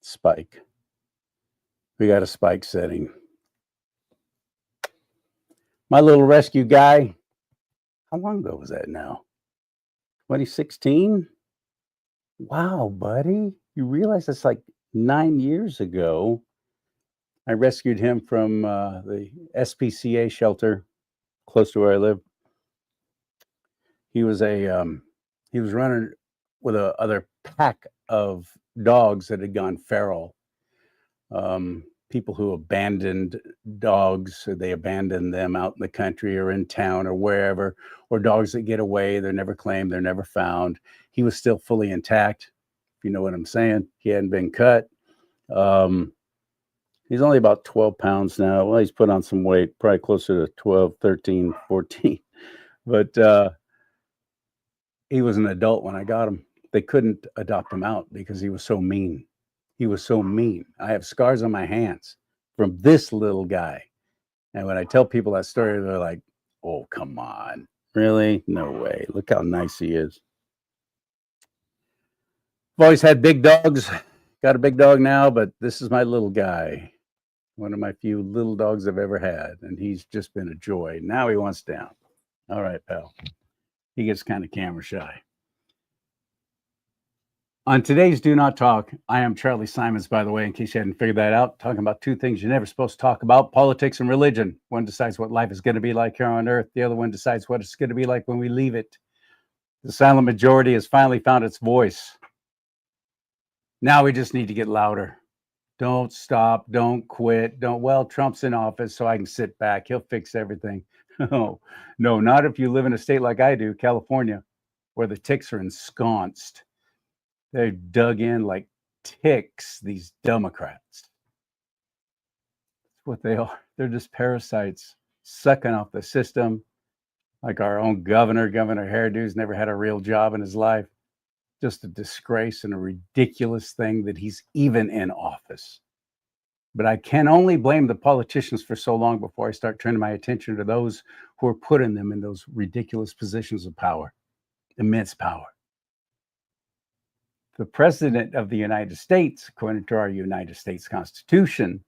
Spike. We got a spike setting. My little rescue guy, how long ago was that now? 2016? Wow, buddy. You realize that's like 9 years ago. I rescued him from the SPCA shelter close to where I live. He was he was running with a other pack of dogs that had gone feral. People who abandoned dogs, they abandon them out in the country or in town or wherever, or dogs that get away, they're never claimed, they're never found. He was still fully intact, if you know what I'm saying. He hadn't been cut. He's only about 12 pounds now. Well, he's put on some weight, probably closer to 12, 13, 14. But he was an adult when I got him. They couldn't adopt him out because he was so mean. He was so mean. I have scars on my hands from this little guy. And when I tell people that story, they're like, oh, come on. Really? No way. Look how nice he is. I've always had big dogs. Got a big dog now, but this is my little guy. One of my few little dogs I've ever had. And he's just been a joy. Now he wants down. All right, pal. He gets kind of camera shy. On today's Do Not Talk, I am Charlie Simons, by the way, in case you hadn't figured that out, talking about two things you're never supposed to talk about, politics and religion. One decides what life is going to be like here on earth. The other one decides what it's going to be like when we leave it. The silent majority has finally found its voice. Now we just need to get louder. Don't stop. Don't quit. Trump's in office, so I can sit back. He'll fix everything. No, not if you live in a state like I do, California, where the ticks are ensconced. They're dug in like ticks, these Democrats. That's what they are. They're just parasites sucking off the system. Like our own Governor Hairdo's never had a real job in his life. Just a disgrace and a ridiculous thing that he's even in office. But I can only blame the politicians for so long before I start turning my attention to those who are putting them in those ridiculous positions of power, immense power. The President of the United States, according to our United States Constitution,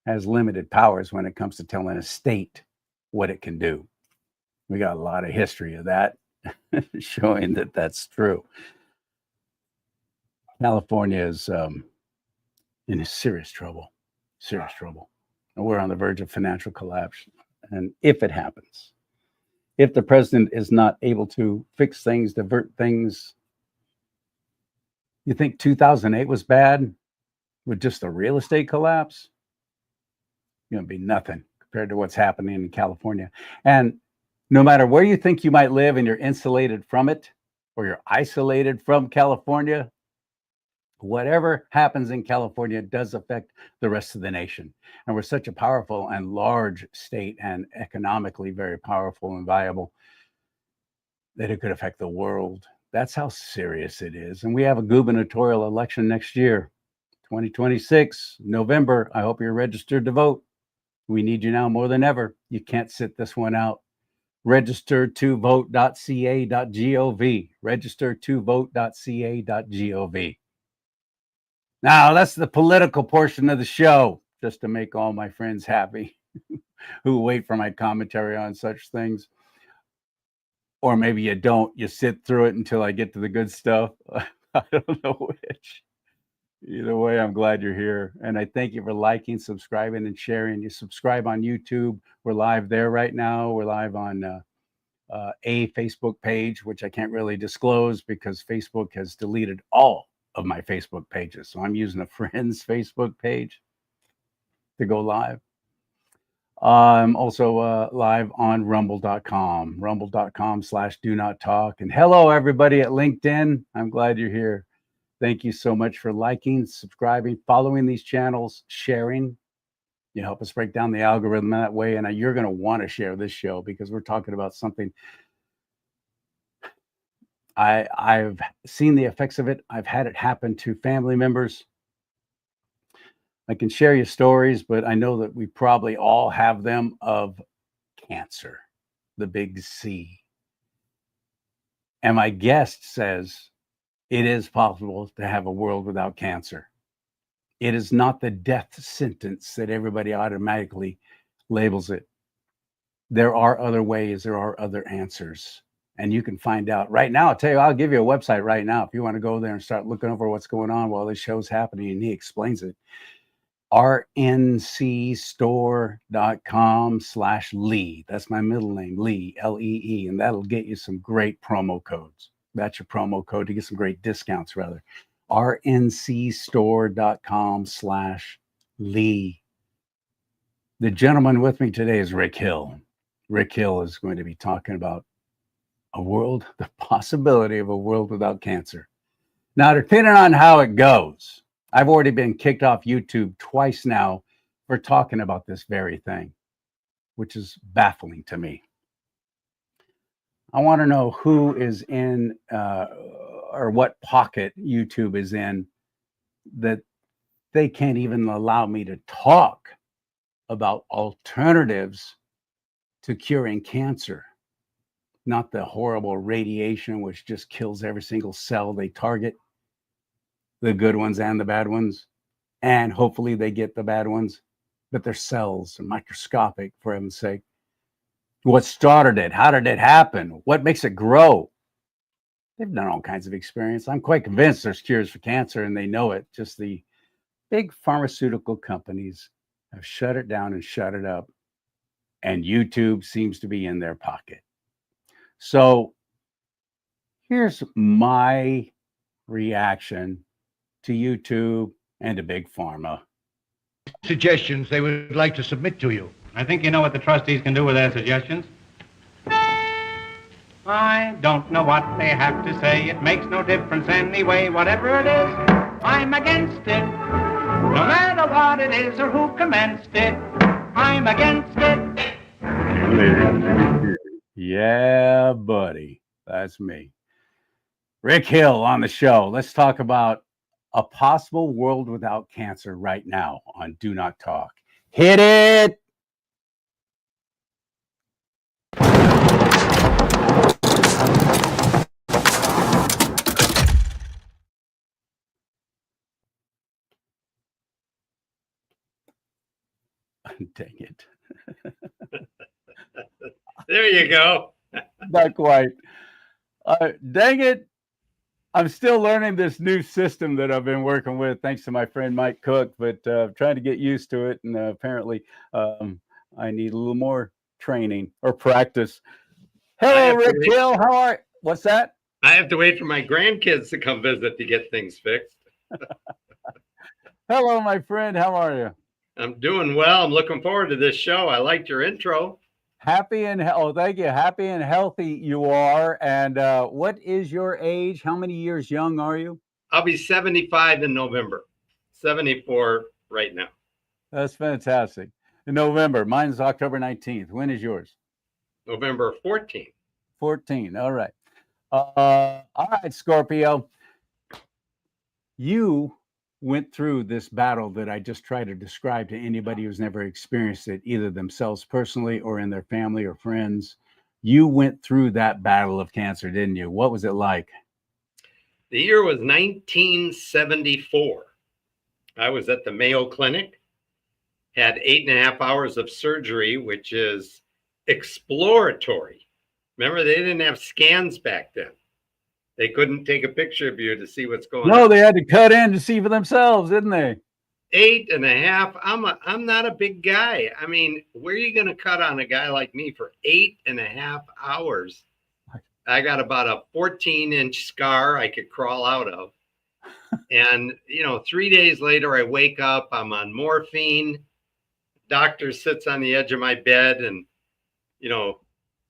has limited powers when it comes to telling a state what it can do. We got a lot of history of that showing that that's true. California is in serious trouble, and we're on the verge of financial collapse. And if it happens, if the president is not able to fix things, divert things, you think 2008 was bad with just a real estate collapse? It's going to be nothing compared to what's happening in California. And no matter where you think you might live and you're insulated from it, or you're isolated from California, whatever happens in California does affect the rest of the nation. And we're such a powerful and large state and economically very powerful and viable that it could affect the world. That's how serious it is. And we have a gubernatorial election next year, 2026, November. I hope you're registered to vote. We need you now more than ever. You can't sit this one out. Register2vote.ca.gov. Register2vote.ca.gov. Now, that's the political portion of the show, just to make all my friends happy who wait for my commentary on such things. Or maybe you don't. You sit through it until I get to the good stuff. I don't know which. Either way, I'm glad you're here. And I thank you for liking, subscribing, and sharing. You subscribe on YouTube. We're live there right now. We're live on a Facebook page, which I can't really disclose because Facebook has deleted all of my Facebook pages. So I'm using a friend's Facebook page to go live. I'm also live on rumble.com, rumble.com/do-not-talk. And hello, everybody at LinkedIn. I'm glad you're here. Thank you so much for liking, subscribing, following these channels, sharing. You help us break down the algorithm that way. And you're going to want to share this show because we're talking about something. I've seen the effects of it. I've had it happen to family members. I can share your stories, but I know that we probably all have them of cancer, the big C. And my guest says it is possible to have a world without cancer. It is not the death sentence that everybody automatically labels it. There are other ways, there are other answers. And you can find out right now. I'll tell you, I'll give you a website right now if you want to go there and start looking over what's going on while this show's happening. And he explains it. rncstore.com/Lee. That's my middle name, Lee, Lee. And that'll get you some great promo codes. That's your promo code to get some great discounts, rather. rncstore.com/Lee. The gentleman with me today is Rick Hill. Rick Hill is going to be talking about the possibility of a world without cancer. Now, depending on how it goes, I've already been kicked off YouTube twice now for talking about this very thing, which is baffling to me. I want to know who is in or what pocket YouTube is in that they can't even allow me to talk about alternatives to curing cancer, not the horrible radiation which just kills every single cell they target, the good ones and the bad ones, and hopefully they get the bad ones, but their cells are microscopic, for heaven's sake. What started it? How did it happen? What makes it grow? They've done all kinds of experiments. I'm quite convinced there's cures for cancer and they know it. Just the big pharmaceutical companies have shut it down and shut it up. And YouTube seems to be in their pocket. So here's my reaction to YouTube and to Big Pharma. Suggestions they would like to submit to you. I think you know what the trustees can do with their suggestions. I don't know what they have to say. It makes no difference anyway. Whatever it is, I'm against it. No matter what it is or who commenced it, I'm against it. Yeah, buddy. That's me. Rick Hill on the show. Let's talk about a possible world without cancer right now on Do Not Talk. Hit it. Dang it. There you go. Not quite. Dang it. I'm still learning this new system that I've been working with, thanks to my friend Mike Cook, but trying to get used to it. And apparently I need a little more training or practice. Hello, Rick Hill. How are you? What's that? I have to wait for my grandkids to come visit to get things fixed. Hello, my friend. How are you? I'm doing well. I'm looking forward to this show. I liked your intro. Happy and thank you. Happy and healthy you are. And what is your age? How many years young are you? I'll be 75 in November. 74 right now. That's fantastic. In November. Mine's October 19th. When is yours? November 14th. 14. All right. All right, Scorpio. You went through this battle that I just tried to describe to anybody who's never experienced it, either themselves personally or in their family or friends. You went through that battle of cancer, didn't you? What was it like? The year was 1974. I was at the Mayo Clinic, had 8.5 hours of surgery, which is exploratory. Remember, they didn't have scans back then. They couldn't take a picture of you to see what's going on. No, they had to cut in to see for themselves, didn't they? 8.5. I'm not a big guy. I mean, where are you going to cut on a guy like me for 8.5 hours? I got about a 14-inch scar I could crawl out of. And, 3 days later, I wake up, I'm on morphine. Doctor sits on the edge of my bed and,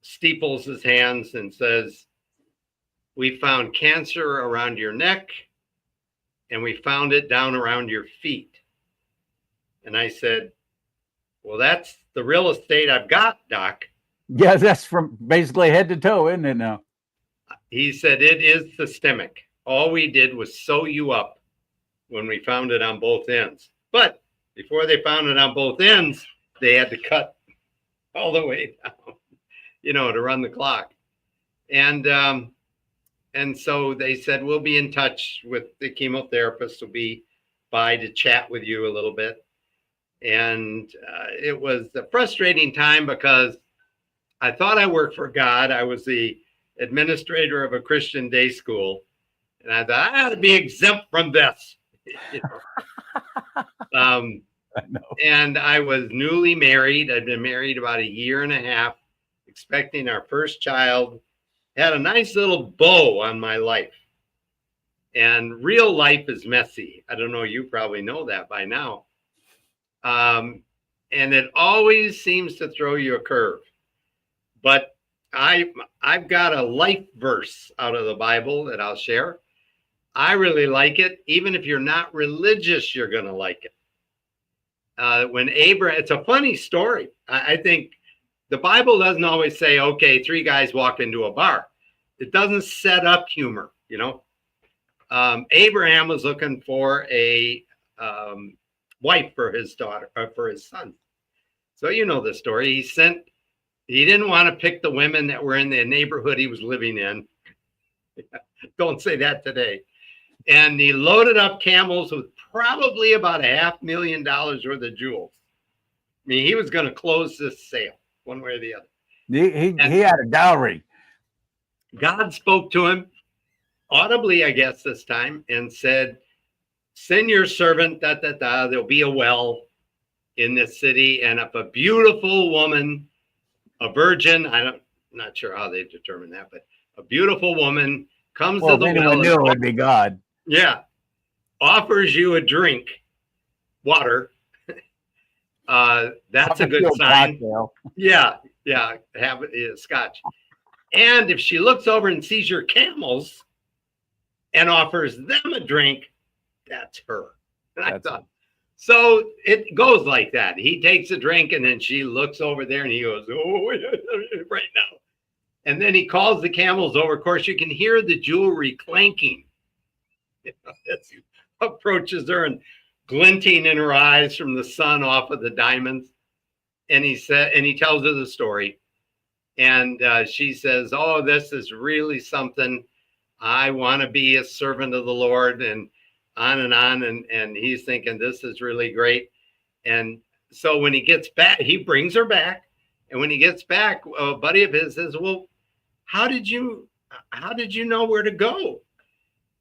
steeples his hands and says, "We found cancer around your neck and we found it down around your feet." And I said, "Well, that's the real estate I've got, Doc." Yeah, that's from basically head to toe, isn't it now? He said, "It is systemic. All we did was sew you up when we found it on both ends. But before they found it on both ends, they had to cut all the way down, to run the clock." And so they said, "We'll be in touch with the chemotherapist. Will be by to chat with you a little bit. And it was a frustrating time because I thought I worked for God. I was the administrator of a Christian day school. And I thought I ought to be exempt from this. You know? I know. And I was newly married. I'd been married about a year and a half, expecting our first child. Had a nice little bow on my life. And real life is messy. I don't know, you probably know that by now. And it always seems to throw you a curve. But I've got a life verse out of the Bible that I'll share. I really like it. Even if you're not religious, you're going to like it. When Abraham, it's a funny story. I think the Bible doesn't always say, okay, three guys walk into a bar. It doesn't set up humor, you know. Abraham was looking for a wife for his daughter, for his son. So you know the story. He didn't want to pick the women that were in the neighborhood he was living in. Don't say that today. And he loaded up camels with probably about $500,000 worth of jewels. I mean, he was going to close this sale one way or the other. He had a dowry. God spoke to him audibly, I guess, this time, and said, send your servant, there'll be a well in this city. And if a beautiful woman, a virgin, not sure how they determine that, but a beautiful woman comes to the well. Knew it would be God. Yeah. Offers you a drink, water. That's a good sign. Cocktail. Yeah. Have it scotch. And if she looks over and sees your camels and offers them a drink, that's her. And I thought, so it goes like that. He takes a drink and then she looks over there and he goes, oh, right now. And then he calls the camels over. Of course, you can hear the jewelry clanking. You know, as he approaches her and glinting in her eyes from the sun off of the diamonds. And he tells her the story. And she says, oh, this is really something. I want to be a servant of the Lord, and on and on. And he's thinking, this is really great. And so when he gets back, he brings her back. And when he gets back, a buddy of his says, well, how did you know where to go?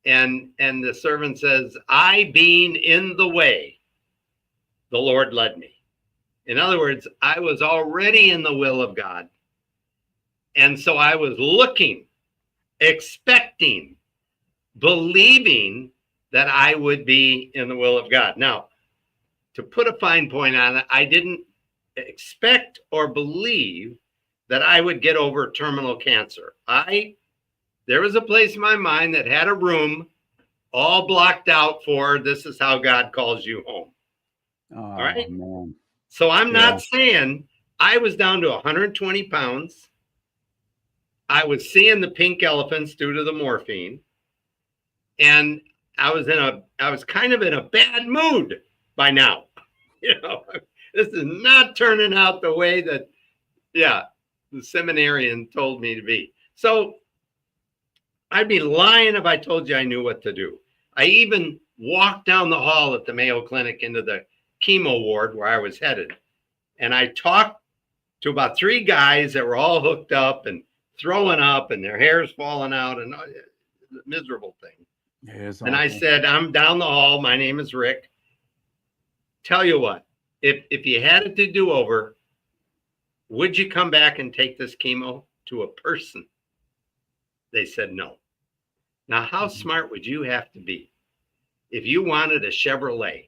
And the servant says, I being in the way, the Lord led me. In other words, I was already in the will of God. And so I was looking, expecting, believing that I would be in the will of God. Now, to put a fine point on it, I didn't expect or believe that I would get over terminal cancer. There was a place in my mind that had a room all blocked out for, this is how God calls you home. Oh, all right. Man. So I'm not saying I was down to 120 pounds. I was seeing the pink elephants due to the morphine. And I was kind of in a bad mood by now. You know, this is not turning out the way that, the seminarian told me to be. So I'd be lying if I told you I knew what to do. I even walked down the hall at the Mayo Clinic into the chemo ward where I was headed. And I talked to about 3 guys that were all hooked up and throwing up and their hair's falling out and miserable thing. And I said, I'm down the hall. My name is Rick. Tell you what, if you had it to do over, would you come back and take this chemo to a person? They said no. Now, how smart would you have to be if you wanted a Chevrolet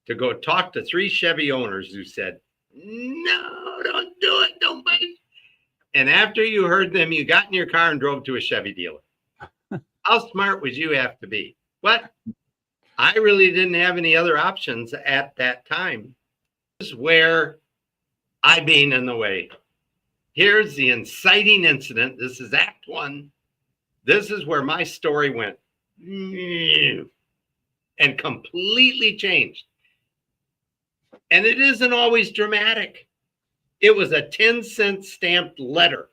to go talk to 3 Chevy owners who said, no, don't do it, don't buy it. And after you heard them, you got in your car and drove to a Chevy dealer. How smart would you have to be? But I really didn't have any other options at that time. This is where I being in the way. Here's the inciting incident. This is Act 1. This is where my story went and completely changed. And it isn't always dramatic. It was a 10-cent stamped letter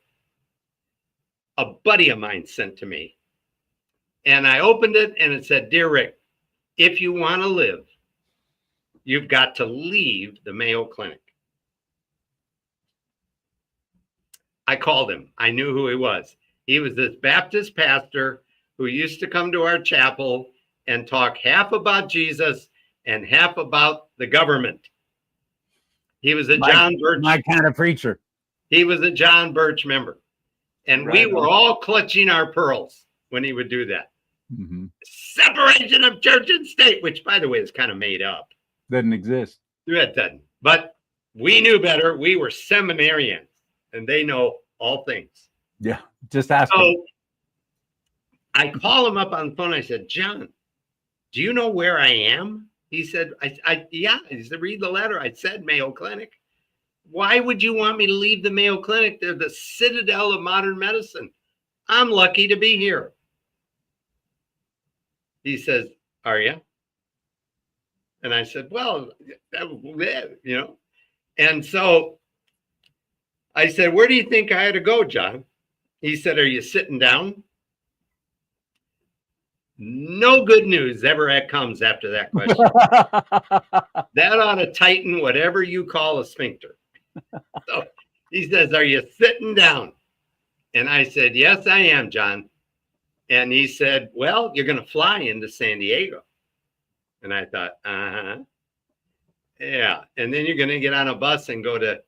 a buddy of mine sent to me. And I opened it and it said, Dear Rick, if you want to live You've got to leave the Mayo Clinic. I called him. I knew who he was. He was this Baptist pastor who used to come to our chapel and talk half about Jesus and half about the government. He was a John Birch. My kind of preacher. He was a John Birch member. And we were all clutching our pearls when he would do that. Mm-hmm. Separation of church and state, which, by the way, is kind of made up. Doesn't exist. It doesn't. But we knew better. We were seminarians, and they know all things. Yeah, just ask him. So I call him up on the phone. I said, John, do you know where I am? He said, yeah. He said, read the letter. I said Mayo Clinic. Why would you want me to leave the Mayo Clinic? They're the citadel of modern medicine. I'm lucky to be here. He says, are you? And I said, well, you know. And so I said, where do you think I had to go, John? He said, are you sitting down? No good news ever comes after that question. That ought to tighten whatever you call a sphincter. So he says, are you sitting down? And I said, yes, I am, John. And he said, well, you're going to fly into San Diego. And I thought, uh-huh. Yeah. And then you're going to get on a bus and go to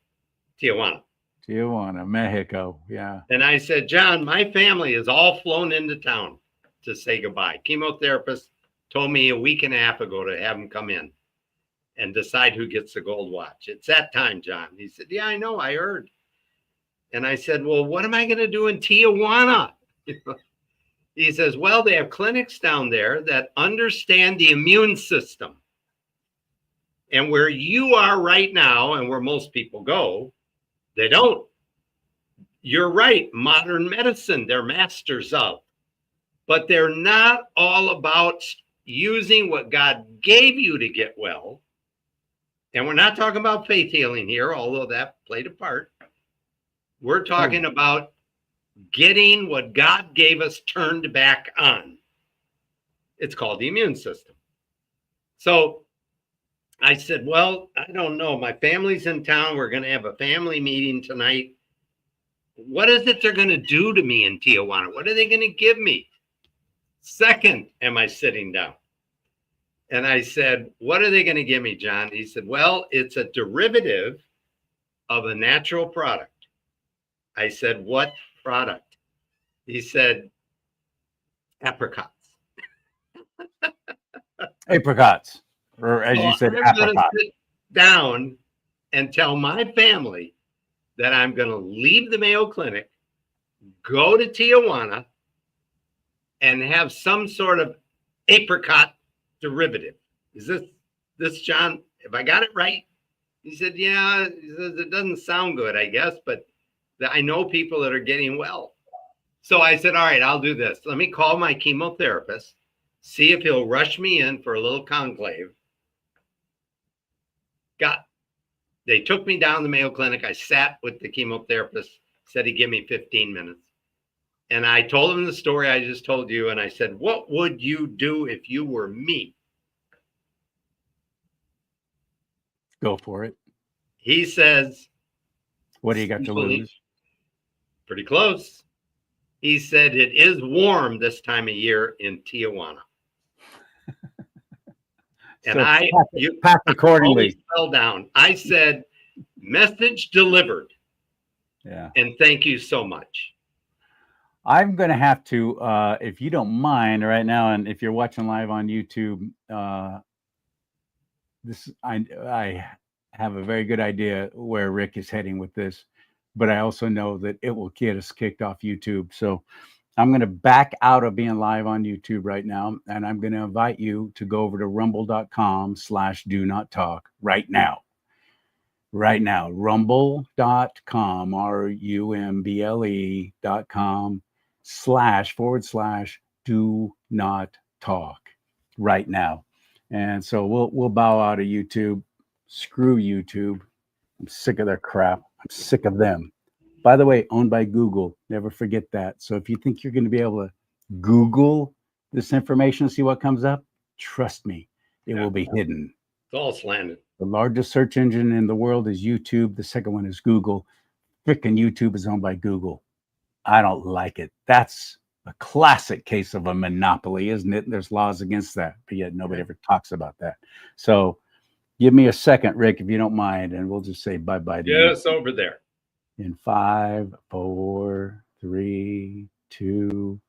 Tijuana. Tijuana, Mexico. Yeah. And I said, John, my family is all flown into town to say goodbye. Chemotherapist told me a week and a half ago to have him come in and decide who gets the gold watch. It's that time, John. He said, yeah, I know, I heard. And I said, well, what am I going to do in Tijuana? He says, well, they have clinics down there that understand the immune system. And where you are right now, and where most people go, they don't. You're right, modern medicine, they're masters of. But they're not all about using what God gave you to get well. And we're not talking about faith healing here, although that played a part. We're talking about getting what God gave us turned back on. It's called the immune system. So I said, well, I don't know. My family's in town. We're going to have a family meeting tonight. What is it they're going to do to me in Tijuana? What are they going to give me? Second, am I sitting down? And I said, what are they going to give me, John? He said, well, it's a derivative of a natural product. I said, what product? He said, apricots. Apricots. Or as you said, I'm going to apricot. sit down and tell my family that I'm going to leave the Mayo Clinic, go to Tijuana, and have some sort of apricot derivative. Is this John? Have I got it right? He said, yeah. He says, it doesn't sound good, I guess, but I know people that are getting well. So I said, all right, I'll do this. Let me call my chemotherapist, see if he'll rush me in for a little conclave. They took me down to the Mayo Clinic. I sat with the chemotherapist, said he'd give me 15 minutes. And I told him the story I just told you. And I said, what would you do if you were me? Go for it. He says, what do you got to lose? Pretty close. He said, it is warm this time of year in Tijuana. And so pack accordingly. Fell down. I said, message delivered. Yeah. And thank you so much. I'm going to have to, if you don't mind right now, and if you're watching live on YouTube, I have a very good idea where Rick is heading with this, but I also know that it will get us kicked off YouTube. So I'm going to back out of being live on YouTube right now, and I'm going to invite you to go over to rumble.com/do not talk right now. Right now, rumble.com, rumble.com//do not talk right now. And so we'll bow out of YouTube. Screw YouTube. I'm sick of their crap. I'm sick of them. By the way, owned by Google. Never forget that. So if you think you're going to be able to Google this information and see what comes up, trust me, it will be hidden. It's all slanted. The largest search engine in the world is YouTube. The second one is Google. Frickin' YouTube is owned by Google. I don't like it. That's a classic case of a monopoly, isn't it? There's laws against that, but yet nobody ever talks about that. So give me a second, Rick, if you don't mind, and we'll just say bye-bye to you. Yes, over there. In 5, 4, 3, 2,